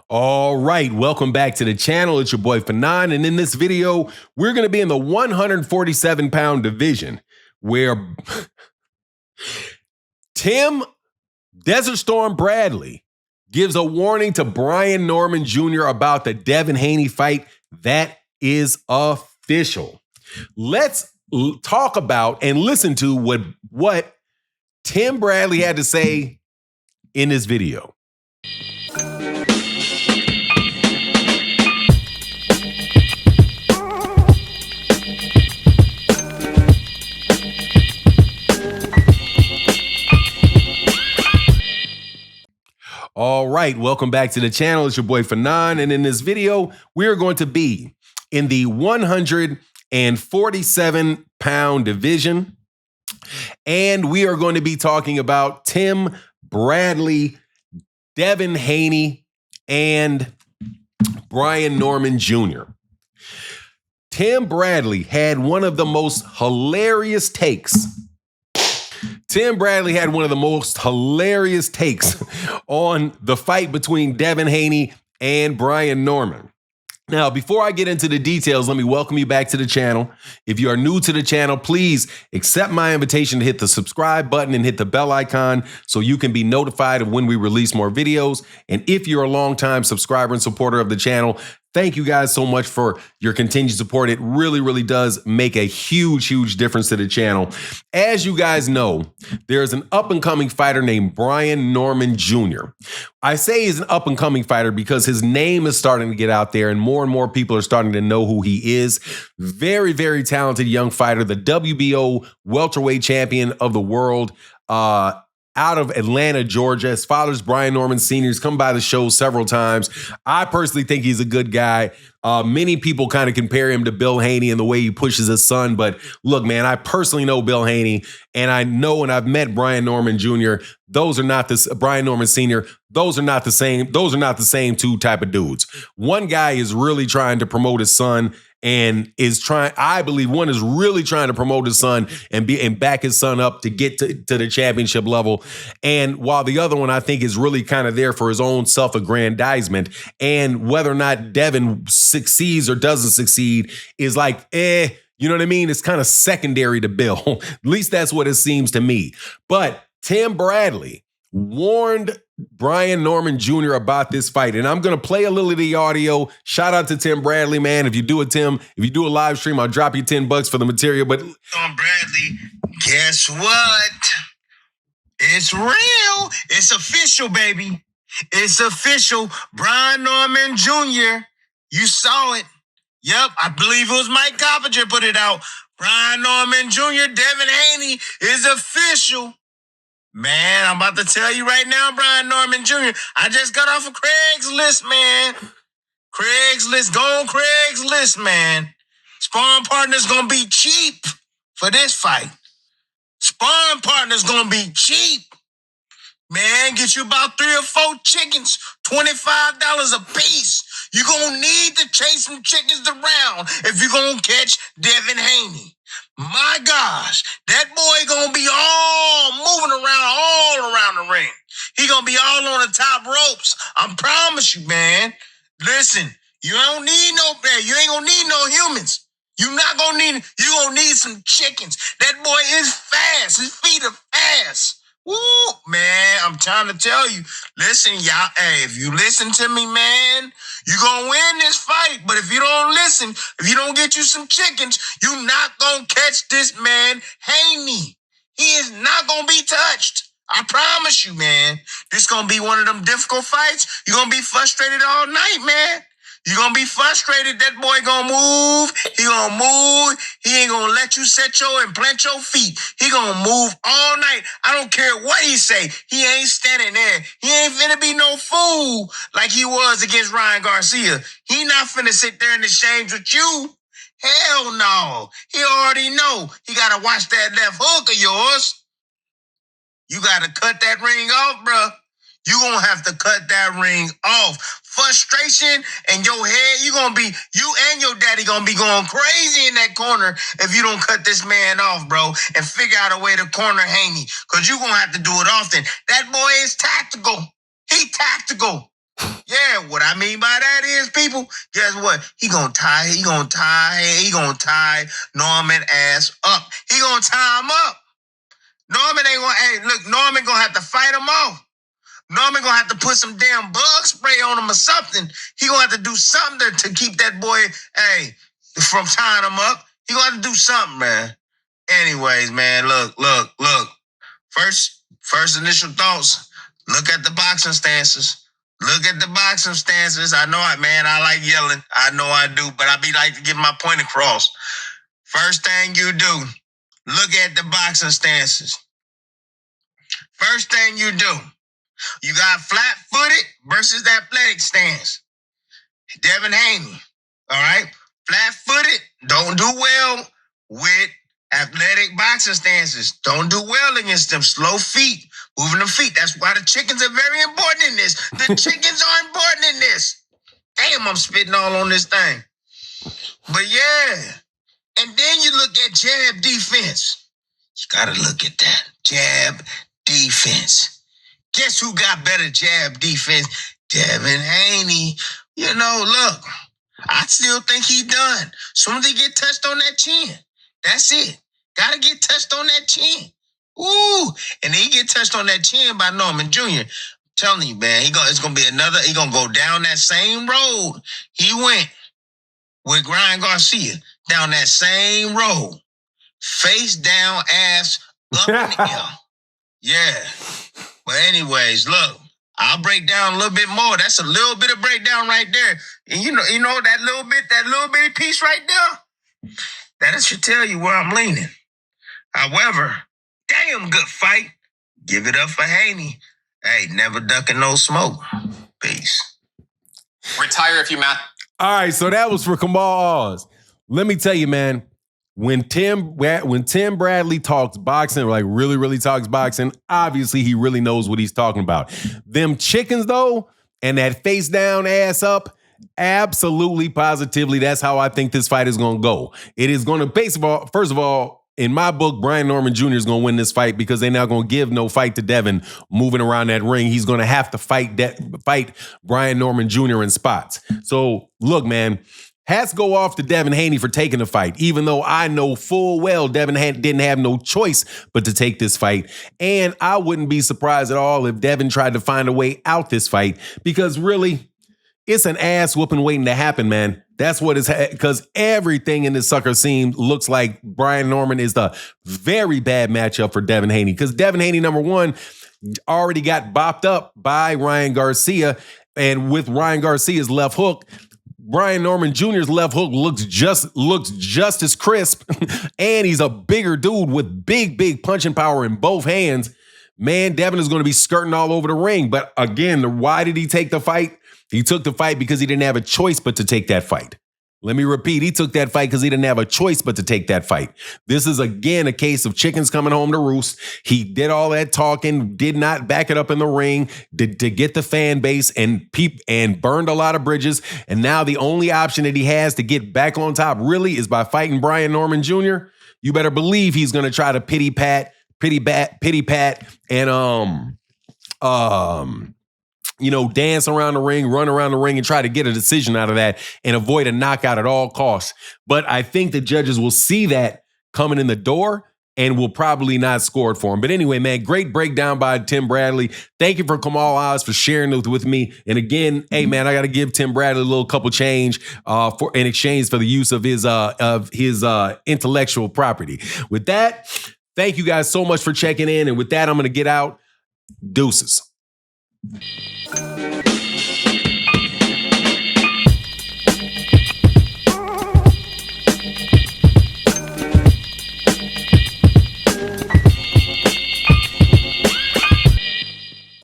All right, welcome back to the channel. It's your boy Fanon, and in this video, we're going to be in the 147-pound division where Tim Desert Storm Bradley gives a warning to Brian Norman Jr. about the Devin Haney fight. That is official. Let's talk about and listen to what Tim Bradley had to say in this video. All right, welcome back to the channel. It's your boy Fanon, and in this video, we're going to be in the 147-pound division, and we are going to be talking about Tim Bradley, Devin Haney, and Brian Norman Jr. Tim Bradley had one of the most hilarious takes. Tim Bradley had one of the most hilarious takes on the fight between Devin Haney and Brian Norman. Now, before I get into the details, let me welcome you back to the channel. If you are new to the channel, please accept my invitation to hit the subscribe button and hit the bell icon so you can be notified of when we release more videos. And if you're a longtime subscriber and supporter of the channel, thank you guys so much for your continued support. It really, really does make a huge, huge difference to the channel. As you guys know, there's an up-and-coming fighter named Brian Norman Jr. I say he's an up-and-coming fighter because his name is starting to get out there and more people are starting to know who he is. Very, very talented young fighter, the WBO welterweight champion of the world, out of Atlanta, Georgia. His father's Brian Norman Sr. He's come by the show several times. I personally think he's a good guy. Many people kind of compare him to Bill Haney in the way he pushes his son. But look, man, I personally know Bill Haney, and I know, and I've met Brian Norman Jr. Those are not the Brian Norman Sr. Those are not the same. Those are not the same two type of dudes. One guy is really trying to promote his son and is trying, I believe one is really trying to promote his son and back his son up to get to the championship level. And while the other one, I think, is really kind of there for his own self-aggrandizement, and whether or not Devin succeeds or doesn't succeed is like, you know what I mean? It's kind of secondary to Bill. At least that's what it seems to me. But Tim Bradley warned Brian Norman Jr. about this fight. And I'm going to play a little of the audio. Shout out to Tim Bradley, man. If you do it, Tim, if you do a live stream, I'll drop you $10 for the material. But Tom Bradley, guess what? It's real. It's official, baby. It's official. Brian Norman Jr., you saw it. Yep, I believe it was Mike Coppinger put it out. Brian Norman Jr., Devin Haney is official. Man, I'm about to tell you right now, Brian Norman Jr., I just got off of Craigslist, man. Craigslist, go on Craigslist, man. Sparring partner's gonna be cheap for this fight. Sparring partner's gonna be cheap. Man, get you about 3 or 4 chickens, $25 a piece. You're gonna need to chase some chickens around if you're gonna catch Devin Haney. My gosh, that boy gonna be all moving around all around the ring. He gonna be all on the top ropes. I promise you, man. Listen, you don't need no bear. You ain't gonna need no humans. You gonna need some chickens. That boy is fast. His feet are fast. Woo, man, I'm trying to tell you. Listen, y'all, hey, if you listen to me, man, you're gonna win this fight. But if you don't listen, if you don't get you some chickens, you're not gonna catch this man, Haney. He is not gonna be touched. I promise you, man. This gonna be one of them difficult fights. You're gonna be frustrated all night, man. You're gonna be frustrated. That boy gonna move. He gonna move. He ain't gonna let you set your and plant your feet. He gonna move all night. I don't care what he say. He ain't standing there. He ain't finna be no fool like he was against Ryan Garcia. He not finna sit there in the shame with you. Hell no. He already know. He gotta watch that left hook of yours. You gotta cut that ring off, bruh. You gonna have to cut that ring off. Frustration and your head, you and your daddy gonna be going crazy in that corner if you don't cut this man off, bro, and figure out a way to corner Haney, because you gonna have to do it often. That boy is tactical. He tactical. Yeah, what I mean by that is, people, guess what? He gonna tie Norman ass up. He gonna tie him up. Norman ain't gonna, Norman gonna have to fight him off. Norman gonna have to put some damn bug spray on him or something. He gonna have to do something to keep that boy, from tying him up. He gonna have to do something, man. Anyways, man, look. First initial thoughts, look at the boxing stances. I know I like yelling. I know I do, but I be like to get my point across. First thing you do, look at the boxing stances. First thing you do, you got flat-footed versus athletic stance. Devin Haney, all right? Flat-footed, don't do well with athletic boxing stances. Don't do well against them. Slow feet, moving the feet. That's why the chickens are very important in this. The chickens are important in this. Damn, I'm spitting all on this thing. But yeah. And then you look at jab defense. You gotta look at that. Jab defense. Guess who got better jab defense? Devin Haney. Look, I still think he done. Soon as he get touched on that chin, that's it. Gotta get touched on that chin. Ooh, and then he get touched on that chin by Norman Jr. I'm telling you, man, it's gonna be another. He gonna go down that same road he went with Ryan Garcia, down that same road, face down, ass up in the air. Yeah. But anyways, look, I'll break down a little bit more. That's a little bit of breakdown right there. And you know that little bitty piece right there, that should tell you where I'm leaning. However, damn good fight. Give it up for Haney. Hey, never ducking no smoke. Peace. Retire if you math. All right, so that was for Kamal Oz. Let me tell you, man, when Tim Bradley talks boxing, like really, really talks boxing, obviously he really knows what he's talking about. Them chickens, though, and that face down, ass up, absolutely, positively, that's how I think this fight is going to go. It is going to, first of all, in my book, Brian Norman Jr. is going to win this fight because they're not going to give no fight to Devin moving around that ring. He's going to have to fight Brian Norman Jr. in spots. So, look, man, hats go off to Devin Haney for taking the fight, even though I know full well Devin didn't have no choice but to take this fight. And I wouldn't be surprised at all if Devin tried to find a way out this fight because really, it's an ass whooping waiting to happen, man. That's what it's because everything in this sucker scene looks like Brian Norman is the very bad matchup for Devin Haney because Devin Haney, number one, already got bopped up by Ryan Garcia. And with Ryan Garcia's left hook, Brian Norman Jr.'s left hook looks just as crisp. And he's a bigger dude with big punching power in both hands. Man, Devin is going to be skirting all over the ring. But again, why did he take the fight? He took the fight because he didn't have a choice but to take that fight. Let me repeat, he took that fight because he didn't have a choice but to take that fight. This is, again, a case of chickens coming home to roost. He did all that talking, did not back it up in the ring to get the fan base and burned a lot of bridges. And now the only option that he has to get back on top really is by fighting Brian Norman Jr. You better believe he's going to try to pity pat, and dance around the ring, run around the ring, and try to get a decision out of that and avoid a knockout at all costs. But I think the judges will see that coming in the door and will probably not score it for him. But anyway, man, great breakdown by Tim Bradley. Thank you for Kamal Oz for sharing it with me. And again, hey, man, I got to give Tim Bradley a little couple change in exchange for the use of his intellectual property. With that, thank you guys so much for checking in. And with that, I'm going to get out. Deuces.